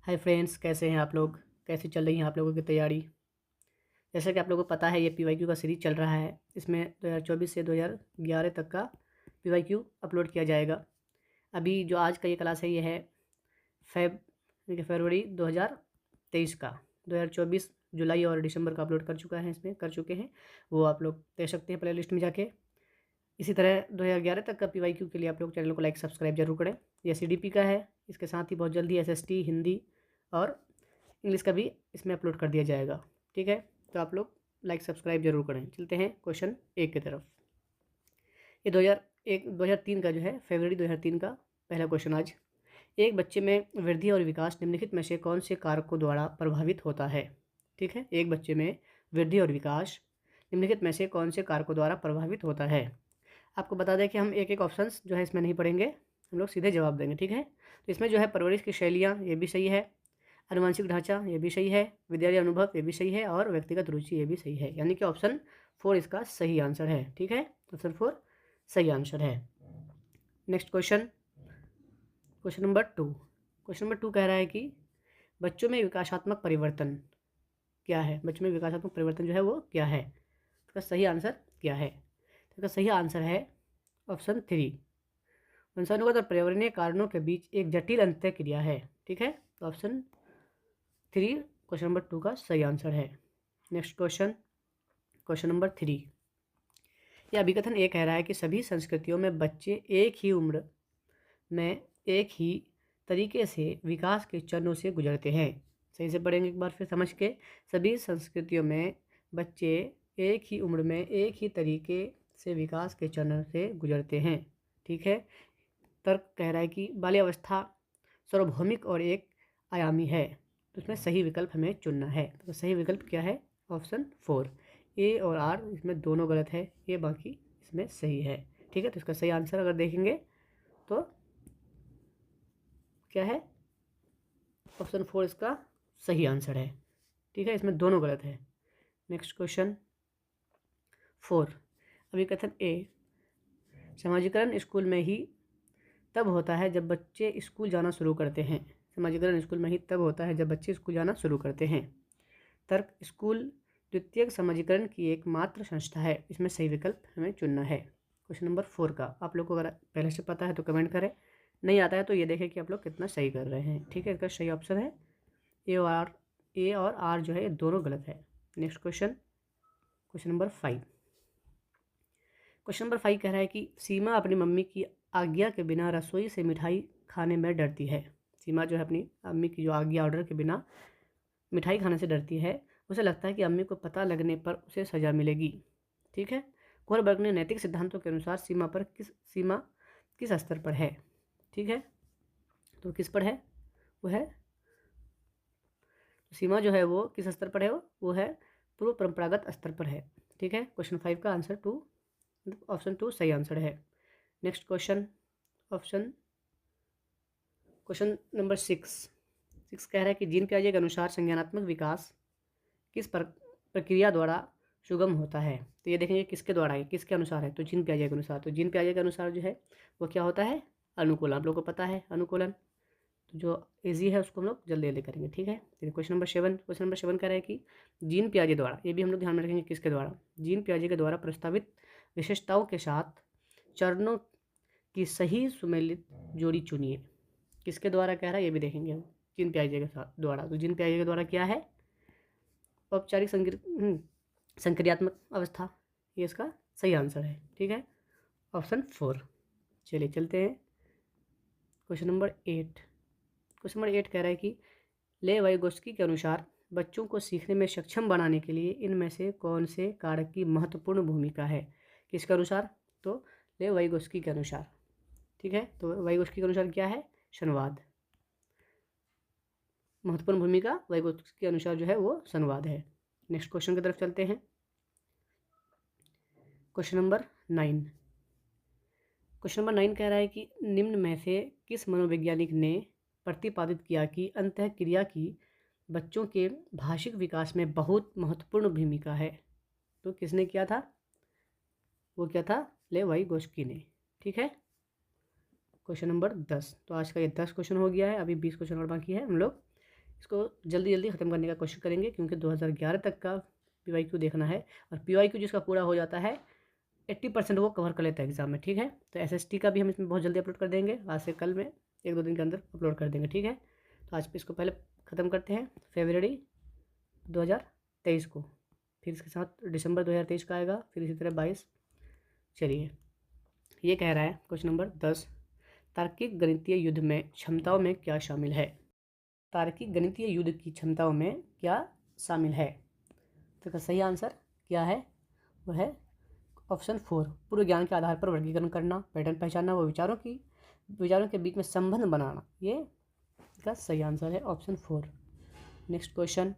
Hi friends, कैसे हैं आप लोग? कैसे चल रही हैं आप लोगों की तैयारी? जैसा कि आप लोगों को पता है, ये पीवाईक्यू का सीरीज़ चल रहा है। इसमें 2024 से 2011 तक का पीवाईक्यू अपलोड किया जाएगा। अभी जो आज का ये क्लास है, ये है फरवरी 2023 का। 2024 जुलाई और दिसंबर का अपलोड कर चुके हैं। वो आप लोग देख सकते हैं प्ले लिस्ट में जाके। इसी तरह 2011 तक का पीवाईक्यू के लिए आप लोग चैनल को लाइक सब्सक्राइब जरूर करें। ये सीडीपी का है। इसके साथ ही बहुत जल्दी एसएसटी, हिंदी और इंग्लिश का भी इसमें अपलोड कर दिया जाएगा। ठीक है, तो आप लोग लाइक सब्सक्राइब जरूर करें। चलते हैं क्वेश्चन 1 की तरफ। ये 2003 का जो है, फरवरी 2003 का पहला क्वेश्चन आज। एक बच्चे में वृद्धि और विकास निम्नलिखित में से कौन से कारकों द्वारा प्रभावित होता है? ठीक है, एक बच्चे में वृद्धि और विकास निम्नलिखित में से कौन से कारकों द्वारा प्रभावित होता है? आपको बता दें कि हम एक एक ऑप्शंस जो है इसमें नहीं पढ़ेंगे, हम लोग सीधे जवाब देंगे। ठीक है, तो इसमें जो है परवरिश की शैलियाँ, ये भी सही है। आनुवंशिक ढांचा, ये भी सही है। विद्यालय अनुभव, ये भी सही है। और व्यक्तिगत रुचि, ये भी सही है। यानी कि ऑप्शन 4 इसका सही आंसर है। ठीक है, ऑप्शन 4 सही आंसर है। Next question, question number 2। Question number 2 कह रहा है कि बच्चों में विकासात्मक परिवर्तन क्या है? बच्चों में विकासात्मक परिवर्तन जो है वो क्या है? इसका सही आंसर क्या है? इसका सही आंसर है ऑप्शन 3। वंशानुगत और पर्यावरणीय कारणों के बीच एक जटिल अंतः क्रिया है। ठीक है, तो ऑप्शन 3 क्वेश्चन नंबर 2 का सही आंसर है। Next question, question number 3। यह अभिकथन ये कह रहा है कि सभी संस्कृतियों में बच्चे एक ही उम्र में एक ही तरीके से विकास के चरणों से गुजरते हैं। सही से पढ़ेंगे एक बार फिर समझ के। सभी संस्कृतियों में बच्चे एक ही उम्र में एक ही तरीके से विकास के चरणों से गुजरते हैं। ठीक है, तर्क कह रहा है कि बाल्यावस्था सार्वभौमिक और एक आयामी है, तो इसमें सही विकल्प हमें चुनना है। तो सही विकल्प क्या है? ऑप्शन 4। ए और आर इसमें दोनों गलत है, ये बाकी इसमें सही है। ठीक है, तो इसका सही आंसर अगर देखेंगे तो क्या है? ऑप्शन 4 इसका सही आंसर है। ठीक है, इसमें दोनों गलत है। Next question 4। अभिकथन ए, समाजीकरण स्कूल में ही तब होता है जब बच्चे स्कूल जाना शुरू करते हैं। समाजीकरण स्कूल में ही तब होता है जब बच्चे स्कूल जाना शुरू करते हैं। तर्क, स्कूल द्वितीयक समाजीकरण की एकमात्र संस्था है। इसमें सही विकल्प हमें चुनना है। क्वेश्चन नंबर 4 का आप लोग को अगर पहले से पता है तो कमेंट करें, नहीं आता है तो ये देखें कि आप लोग कितना सही कर रहे हैं। ठीक है, इसका सही ऑप्शन है ए और आर जो है ये दोनों गलत है। Next question, question number 5। Question number 5 कह रहा है कि सीमा अपनी मम्मी की आज्ञा के बिना रसोई से मिठाई खाने में डरती है। सीमा जो है अपनी मम्मी की जो आज्ञा ऑर्डर के बिना मिठाई खाने से डरती है। उसे लगता है कि अम्मी को पता लगने पर उसे सज़ा मिलेगी। ठीक है, कोहलबर्ग ने नैतिक सिद्धांतों के अनुसार सीमा किस स्तर पर है? ठीक है, तो किस पर है? वो है, सीमा जो है वो किस स्तर पर है? वो है पूर्व परंपरागत स्तर पर है। ठीक है, क्वेश्चन 5 का आंसर 2, ऑप्शन 2 सही आंसर है। नेक्स्ट क्वेश्चन, क्वेश्चन नंबर 6 कह रहा है कि जीन पियाजे के अनुसार संज्ञानात्मक विकास किस प्रक्रिया द्वारा सुगम होता है? तो ये देखेंगे किसके द्वारा है, किसके अनुसार है? तो जीन पियाजे के अनुसार। तो जीन पियाजे के अनुसार जो है वो क्या होता है? अनुकूलन। आप लोगों को पता है अनुकूलन, तो जो इजी है उसको हम लोग जल्दी जल्दी करेंगे। ठीक है, क्वेश्चन नंबर 7 कह रहा है कि जीन पियाजे द्वारा, ये भी हम लोग ध्यान में रखेंगे किसके द्वारा, जीन पियाजे के द्वारा प्रस्तावित विशेषताओं के साथ चरणों की सही सुमेलित जोड़ी चुनिए। किसके द्वारा कह रहा है ये भी देखेंगे हम, जीन पियाजे के साथ द्वारा। तो जीन पियाजे के द्वारा क्या है? औपचारिक संक्रियात्मक अवस्था, ये इसका सही आंसर है। ठीक है, ऑप्शन 4। चलिए चलते हैं क्वेश्चन नंबर 8। क्वेश्चन नंबर 8 कह रहा है कि ले वाइगोस्की के अनुसार बच्चों को सीखने में सक्षम बनाने के लिए इनमें से कौन से कारक की महत्वपूर्ण भूमिका है? किसके अनुसार? तो ले वाइगोस्की के अनुसार। ठीक है, तो वाइगोस्की के अनुसार क्या है? संवाद। महत्वपूर्ण भूमिका वाइगोस्की के अनुसार जो है वो संवाद है। नेक्स्ट क्वेश्चन की तरफ चलते हैं। Question number 9। क्वेश्चन नंबर 9 कह रहा है कि निम्न में से किस मनोवैज्ञानिक ने प्रतिपादित किया कि अंतः क्रिया की बच्चों के भाषिक विकास में बहुत महत्वपूर्ण भूमिका है? तो किसने किया था? वो क्या था? ले वाइगोस्की ने। ठीक है, क्वेश्चन नंबर 10। तो आज का ये 10 क्वेश्चन हो गया है, अभी 20 क्वेश्चन और बाकी है। हम लोग इसको जल्दी जल्दी ख़त्म करने का कोशिश करेंगे, क्योंकि 2011 तक का PYQ देखना है, और PYQ जिसका पूरा हो जाता है 80% वो कवर कर लेता है एग्जाम में, ठीक है। तो SST का भी हम इसमें बहुत जल्दी अपलोड कर देंगे, आज से कल में 1-2 दिन के अंदर अपलोड कर देंगे, ठीक है। तो आज पे इसको पहले ख़त्म करते हैं, फरवरी 2023 को, फिर इसके साथ दिसंबर 2023 का आएगा, फिर इसी तरह 22। चलिए, ये कह रहा है क्वेश्चन नंबर 10, तार्किक गणितीय युद्ध में क्षमताओं में क्या शामिल है। तार्किक गणितीय युद्ध की क्षमताओं में क्या शामिल है। तो इसका सही आंसर क्या है, वह है ऑप्शन 4, पूर्व ज्ञान के आधार पर वर्गीकरण करना, पैटर्न पहचानना, वो विचारों के बीच में संबंध बनाना, ये इसका सही आंसर है ऑप्शन 4। नेक्स्ट क्वेश्चन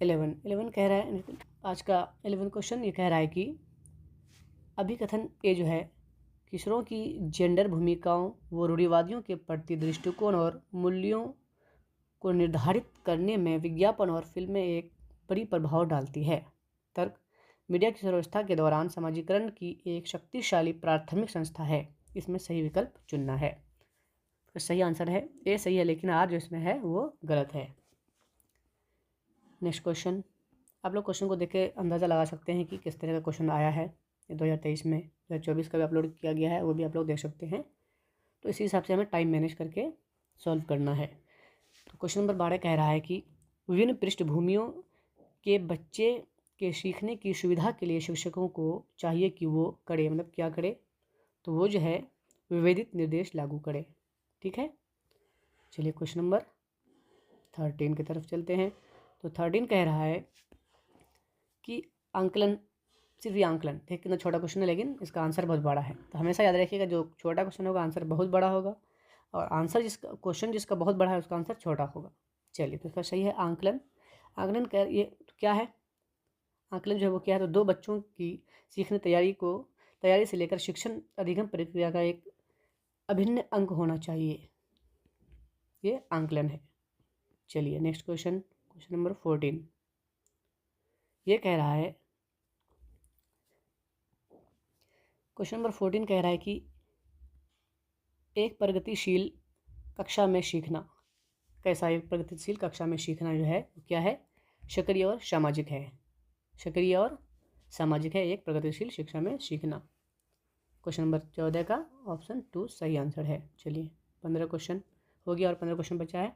11 कह रहा है, आज का 11 क्वेश्चन ये कह रहा है कि अभिकथन ए जो है, किशोरों की जेंडर भूमिकाओं व रूढ़िवादियों के प्रति दृष्टिकोण और मूल्यों को निर्धारित करने में विज्ञापन और फिल्में एक बड़ी प्रभाव डालती है। तर्क, मीडिया किशोरावस्था के दौरान समाजीकरण की एक शक्तिशाली प्राथमिक संस्था है। इसमें सही विकल्प चुनना है। तो सही आंसर है ए सही है, लेकिन आर जो इसमें है वो गलत है। नेक्स्ट क्वेश्चन, आप लोग क्वेश्चन को देख के अंदाज़ा लगा सकते हैं कि किस तरह का क्वेश्चन आया है। ये 2023 में 2024 का भी अपलोड किया गया है, वो भी आप लोग देख सकते हैं। तो इसी हिसाब से हमें टाइम मैनेज करके सॉल्व करना है। तो क्वेश्चन नंबर 12 कह रहा है कि विभिन्न पृष्ठभूमियों के बच्चे के सीखने की सुविधा के लिए शिक्षकों को चाहिए कि वो करे, मतलब क्या करे, तो वो जो है विभेदित निर्देश लागू करे, ठीक है। चलिए क्वेश्चन नंबर 13 की तरफ चलते हैं। तो 13 कह रहा है कि आंकलन, सिर्फ ये आंकलन, देखिए कितना छोटा क्वेश्चन है, लेकिन इसका आंसर बहुत बड़ा है। तो हमेशा याद रखिएगा, जो छोटा क्वेश्चन होगा आंसर बहुत बड़ा होगा, और आंसर क्वेश्चन जिसका बहुत बड़ा है उसका आंसर छोटा होगा। चलिए, तो इसका सही है आंकलन। आंकलन ये क्या है, आंकलन जो है वो क्या है, तो 2 बच्चों की सीखने तैयारी से लेकर शिक्षण अधिगम प्रक्रिया का एक अभिन्न अंग होना चाहिए, ये आंकलन है। चलिए नेक्स्ट क्वेश्चन, क्वेश्चन नंबर 14 ये कह रहा है, क्वेश्चन नंबर 14 कह रहा है कि एक प्रगतिशील कक्षा में सीखना, कैसा एक प्रगतिशील कक्षा में सीखना जो है क्या है, सक्रिय और सामाजिक है। सक्रिय और सामाजिक है एक प्रगतिशील शिक्षा में सीखना। क्वेश्चन नंबर 14 का ऑप्शन 2 सही आंसर है। चलिए 15 क्वेश्चन हो गया और 15 क्वेश्चन बचा है।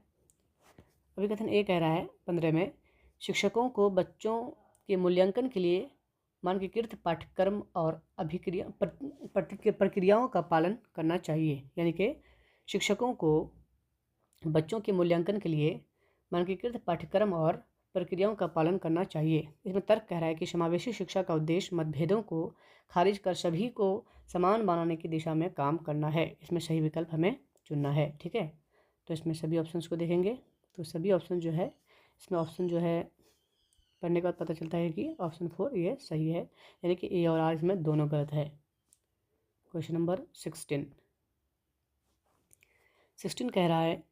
अभिकथन ए कह रहा है 15 में, शिक्षकों को बच्चों के मूल्यांकन के लिए मानकीकृत पाठ्यक्रम और प्रक्रियाओं का पालन करना चाहिए। यानी कि शिक्षकों को बच्चों के मूल्यांकन के लिए मानकीकृत पाठ्यक्रम और प्रक्रियाओं का पालन करना चाहिए। इसमें तर्क कह रहा है कि समावेशी शिक्षा का उद्देश्य मतभेदों को खारिज कर सभी को समान बनाने की दिशा में काम करना है। इसमें सही विकल्प हमें चुनना है, ठीक है। तो इसमें सभी ऑप्शंस को देखेंगे, तो सभी ऑप्शन जो है, इसमें ऑप्शन जो है पढ़ने के बाद पता चलता है कि ऑप्शन 4 ये सही है, यानी कि ए और आर इसमें दोनों गलत है। क्वेश्चन नंबर 16 कह रहा है,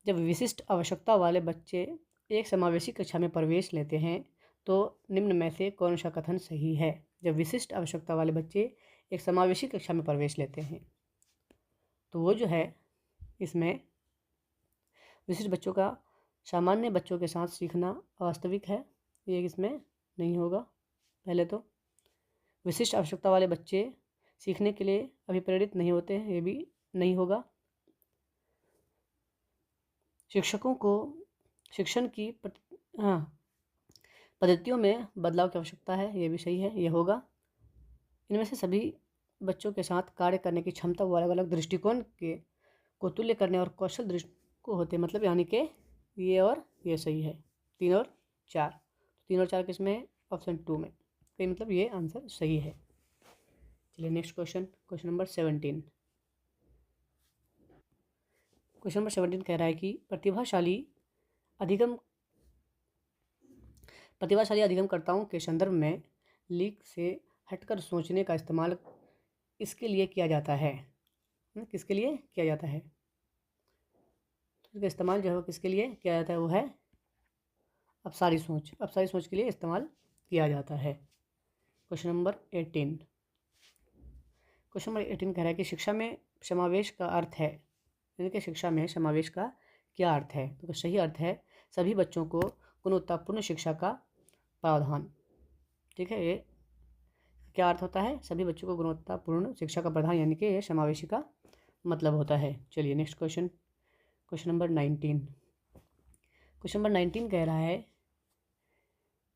जब विशिष्ट आवश्यकता वाले बच्चे एक समावेशी कक्षा में प्रवेश लेते हैं तो निम्न में से कौन सा कथन सही है। जब विशिष्ट आवश्यकता वाले बच्चे एक समावेशी कक्षा में प्रवेश लेते हैं तो वो जो है, इसमें विशिष्ट बच्चों का सामान्य बच्चों के साथ सीखना अवास्तविक है, ये इसमें नहीं होगा। पहले तो विशिष्ट आवश्यकता वाले बच्चे सीखने के लिए अभिप्रेरित नहीं होते हैं, ये भी नहीं होगा। शिक्षकों को शिक्षण की पद्धतियों में बदलाव की आवश्यकता है, ये भी सही है, ये होगा। इनमें से सभी बच्चों के साथ कार्य करने की क्षमता वो अलग अलग दृष्टिकोण को तुल्य करने और कौशल दृष्टि को होते हैं, मतलब यानी कि ये और ये सही है। 3 और 4, 3 और 4 किस में है, ऑप्शन 2 में, तो मतलब ये आंसर सही है। चलिए next question, question number 17। Question number 17 कह रहा है कि प्रतिभाशाली अधिगमकर्ताओं के संदर्भ में लीक से हटकर सोचने का इस्तेमाल इसके लिए किया जाता है। किसके लिए किया जाता है, तो इसका इस्तेमाल जो है किसके लिए किया जाता है, वो है अपसारी सोच के लिए इस्तेमाल किया जाता है। क्वेश्चन नंबर 18 कह रहा है कि शिक्षा में समावेश का अर्थ है, यानी कि शिक्षा में समावेश का क्या अर्थ है? तो सही अर्थ है सभी बच्चों को गुणवत्तापूर्ण शिक्षा का प्रावधान। ठीक है, ये क्या अर्थ होता है? सभी बच्चों को गुणवत्तापूर्ण शिक्षा का प्रदान, यानी कि ये समावेशी का मतलब होता है। चलिए next question, question number 19। Question number 19 कह रहा है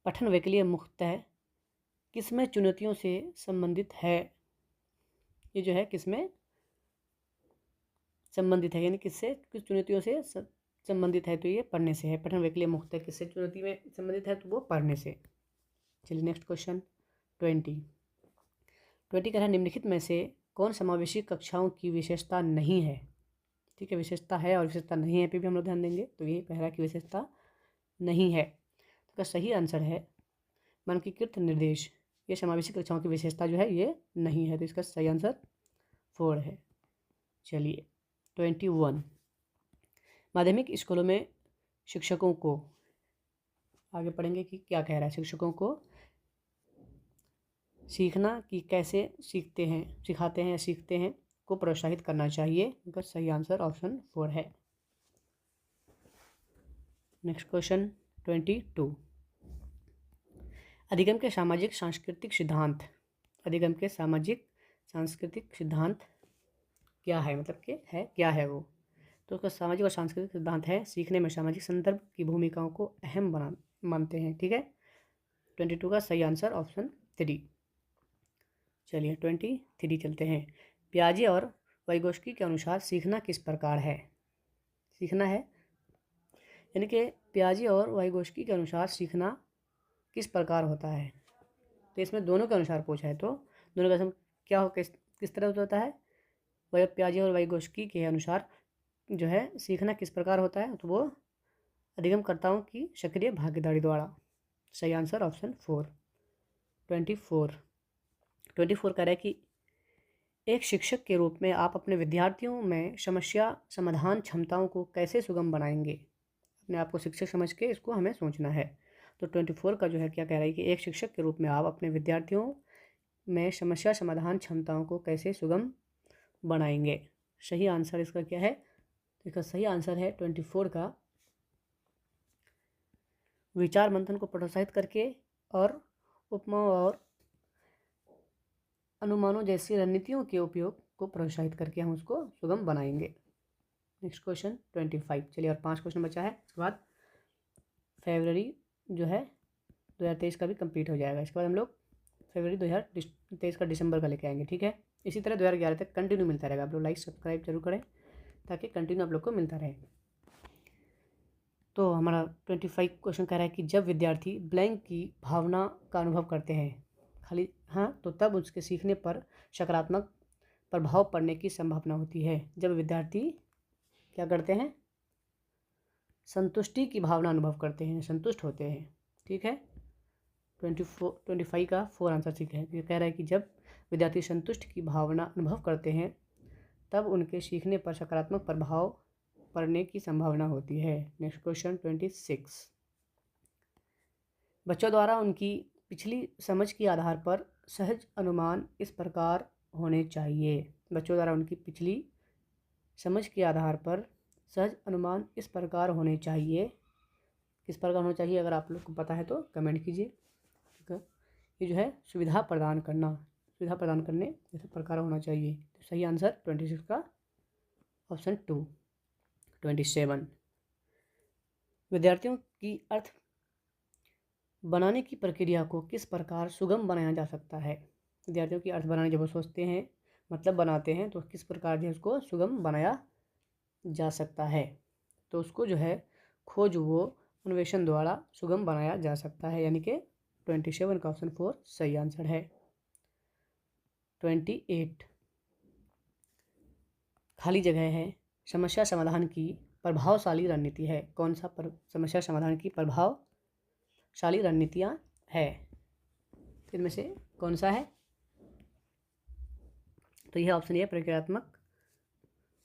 पठन वैकल्य मुख्यतः किसमें चुनौतियों से संबंधित है? ये जो है किसमें संबंधित है, यानी किससे, किस चुनौतियों से संबंधित है? तो ये पढ़ने से है। पठन वैकल्य मुख्यतः किससे चुनौती में संबंधित है? तो वो पढ़ने से। चलिए नेक्स्ट क्वेश्चन 20 कह रहा है निम्नलिखित में से कौन समावेशी कक्षाओं की विशेषता नहीं है? ठीक है, विशेषता है और विशेषता नहीं है पे भी हम लोग ध्यान देंगे। तो ये पहला की विशेषता नहीं है, तो इसका सही आंसर है मानकीकृत निर्देश। ये समावेशी कक्षाओं की विशेषता जो है ये नहीं है, तो इसका सही आंसर 4 है। चलिए 21 माध्यमिक स्कूलों में शिक्षकों को, आगे पढ़ेंगे कि क्या कह रहा है, शिक्षकों को सीखना कि कैसे सिखाते हैं या सीखते हैं को प्रोत्साहित करना चाहिए। इनका सही आंसर ऑप्शन 4 है। नेक्स्ट क्वेश्चन 22 अधिगम के सामाजिक सांस्कृतिक सिद्धांत। अधिगम के सामाजिक सांस्कृतिक सिद्धांत क्या है, मतलब कि है क्या है वो? तो उसका सामाजिक और सांस्कृतिक सिद्धांत है सीखने में सामाजिक संदर्भ की भूमिकाओं को अहम मानते हैं। ठीक है, 22 का सही आंसर ऑप्शन 3। चलिए 23 चलते हैं। पियाजे और वाइगोस्की के अनुसार सीखना किस प्रकार है? सीखना है, यानी कि पियाजे और वाइगोस्की के अनुसार सीखना किस प्रकार होता है? तो इसमें दोनों के अनुसार पूछा है, तो दोनों का क्या हो, किस तरह होता है? वह पियाजे और वाइगोस्की के अनुसार जो है सीखना किस प्रकार होता है? तो वो अधिगमकर्ताओं की सक्रिय भागीदारी द्वारा। सही आंसर ऑप्शन 4। 24 कह रहा है कि एक शिक्षक के रूप में आप अपने विद्यार्थियों में समस्या समाधान क्षमताओं को कैसे सुगम बनाएंगे? अपने आप को शिक्षक समझ के इसको हमें सोचना है। तो 24 का जो है क्या कह रहा है कि एक शिक्षक के रूप में आप अपने विद्यार्थियों में समस्या समाधान क्षमताओं को कैसे सुगम बनाएंगे? सही आंसर इसका क्या है? इसका सही आंसर है 24 का विचार मंथन को प्रोत्साहित करके और उपमाओं और अनुमानों जैसी रणनीतियों के उपयोग को प्रोत्साहित करके हम उसको सुगम बनाएंगे। Next question 25। चलिए और 5 क्वेश्चन बचा है, इसके बाद फरवरी जो है 2023 का भी कंप्लीट हो जाएगा। इसके बाद हम लोग फरवरी 2023 का दिसंबर का लेके आएंगे। ठीक है, इसी तरह 2011 तक कंटिन्यू मिलता रहेगा। आप लोग लाइक सब्सक्राइब जरूर करें ताकि कंटिन्यू आप लोग को मिलता रहे। तो हमारा 25 क्वेश्चन कह रहा है कि जब विद्यार्थी ब्लैंक की भावना का अनुभव करते हैं, खाली हाँ, तो तब उसके सीखने पर सकारात्मक प्रभाव पड़ने की संभावना होती है। जब विद्यार्थी क्या करते हैं? संतुष्टि की भावना अनुभव करते हैं, संतुष्ट होते हैं। ठीक है, 25 का 4 आंसर ठीक है। ये कह रहा है कि जब विद्यार्थी संतुष्ट की भावना अनुभव करते हैं तब उनके सीखने पर सकारात्मक प्रभाव पड़ने की संभावना होती है। नेक्स्ट क्वेश्चन 26 बच्चों द्वारा उनकी पिछली समझ के आधार पर सहज अनुमान इस प्रकार होने चाहिए। बच्चों द्वारा उनकी पिछली समझ के आधार पर सहज अनुमान इस प्रकार होने चाहिए। किस प्रकार होना चाहिए? अगर आप लोग को पता है तो कमेंट कीजिए। ठीक है, ये जो है सुविधा प्रदान करने इस प्रकार होना चाहिए। तो सही आंसर 26 का ऑप्शन 2। 27 विद्यार्थियों की अर्थ बनाने की प्रक्रिया को किस प्रकार सुगम बनाया जा सकता है? विद्यार्थियों की अर्थ बनाने जब वो सोचते हैं, मतलब बनाते हैं, तो किस प्रकार जो उसको सुगम बनाया जा सकता है? तो उसको जो है खोज वो अन्वेषण द्वारा सुगम बनाया जा सकता है, यानी कि 27 का ऑप्शन 4 सही आंसर है। 28 खाली जगह है समस्या समाधान की प्रभावशाली रणनीति है। कौन सा समस्या समाधान की प्रभावशाली रणनीतियाँ है? इनमें से कौन सा है? तो यह ऑप्शन ए प्रक्रियात्मक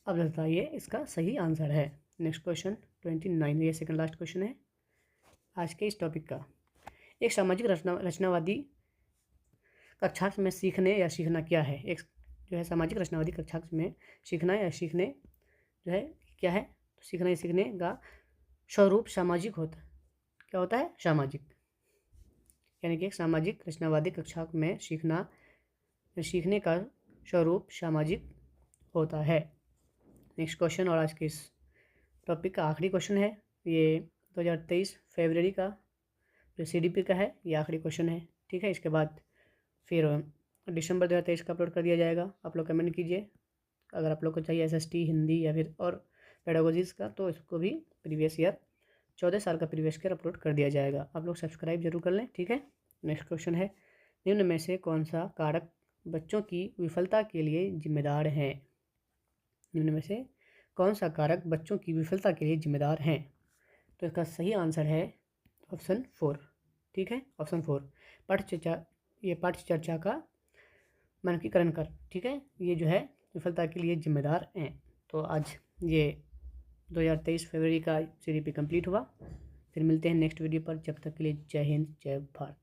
अवधारणा, ये इसका सही आंसर है। नेक्स्ट क्वेश्चन 29, ये सेकंड लास्ट क्वेश्चन है आज के इस टॉपिक का। एक सामाजिक रचनावादी कक्षांश में सीखने या सीखना क्या है? एक जो है सामाजिक रचनावादी कक्षांश में सीखना या सीखने जो है क्या है? तो सीखने का स्वरूप सामाजिक होता है। क्या होता है? सामाजिक, यानी कि एक सामाजिक रचनावादी कक्षा में सीखने का स्वरूप सामाजिक होता है। नेक्स्ट क्वेश्चन, और आज के इस टॉपिक का आखिरी क्वेश्चन है। ये 2023 फरवरी का CDP का है, ये आखिरी क्वेश्चन है। ठीक है, इसके बाद फिर दिसंबर 2023 का अपलोड कर दिया जाएगा। आप लोग कमेंट कीजिए अगर आप लोग को चाहिए SST हिंदी या फिर और पेडागोजीज का, तो इसको भी प्रीवियस ईयर 14 साल का प्रीवियस ईयर अपलोड कर दिया जाएगा। आप लोग सब्सक्राइब जरूर कर लें। ठीक है, नेक्स्ट क्वेश्चन है, निम्न में से कौन सा कारक बच्चों की विफलता के लिए जिम्मेदार है? निम्न में से कौन सा कारक बच्चों की विफलता के लिए जिम्मेदार हैं? तो इसका सही आंसर है ऑप्शन 4। ठीक है, ऑप्शन 4, पाठ्य चर्चा का मानकीकरण कर। ठीक है, ये जो है विफलता के लिए जिम्मेदार हैं। तो आज ये 2023 फरवरी का CDP कंप्लीट हुआ। फिर मिलते हैं नेक्स्ट वीडियो पर, जब तक के लिए जय हिंद जय भारत।